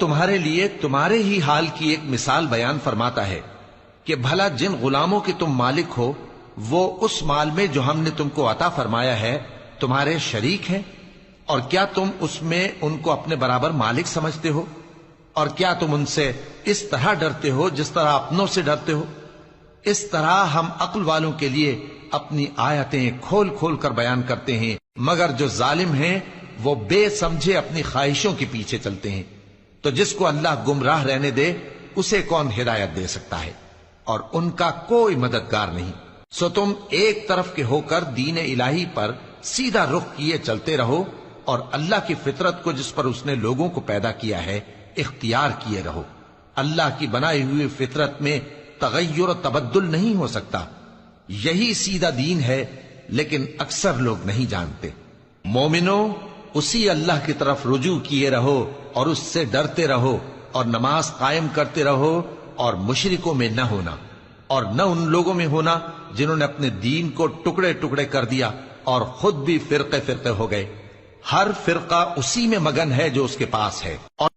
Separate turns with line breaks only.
تمہارے لیے تمہارے ہی حال کی ایک مثال بیان فرماتا ہے کہ بھلا جن غلاموں کے تم مالک ہو وہ اس مال میں جو ہم نے تم کو عطا فرمایا ہے تمہارے شریک ہیں، اور کیا تم اس میں ان کو اپنے برابر مالک سمجھتے ہو؟ اور کیا تم ان سے اس طرح ڈرتے ہو جس طرح اپنوں سے ڈرتے ہو؟ اس طرح ہم عقل والوں کے لیے اپنی آیتیں کھول کھول کر بیان کرتے ہیں، مگر جو ظالم ہیں وہ بے سمجھے اپنی خواہشوں کے پیچھے چلتے ہیں۔ تو جس کو اللہ گمراہ رہنے دے اسے کون ہدایت دے سکتا ہے، اور ان کا کوئی مددگار نہیں۔ سو تم ایک طرف کے ہو کر دین الہی پر سیدھا رخ کیے چلتے رہو، اور اللہ کی فطرت کو جس پر اس نے لوگوں کو پیدا کیا ہے اختیار کیے رہو۔ اللہ کی بنائی ہوئی فطرت میں تغیر و تبدل نہیں ہو سکتا، یہی سیدھا دین ہے، لیکن اکثر لوگ نہیں جانتے۔ مومنو، اسی اللہ کی طرف رجوع کیے رہو اور اس سے ڈرتے رہو، اور نماز قائم کرتے رہو، اور مشرکوں میں نہ ہونا، اور نہ ان لوگوں میں ہونا جنہوں نے اپنے دین کو ٹکڑے ٹکڑے کر دیا اور خود بھی فرقے فرقے ہو گئے۔ ہر فرقہ اسی میں مگن ہے جو اس کے پاس ہے، اور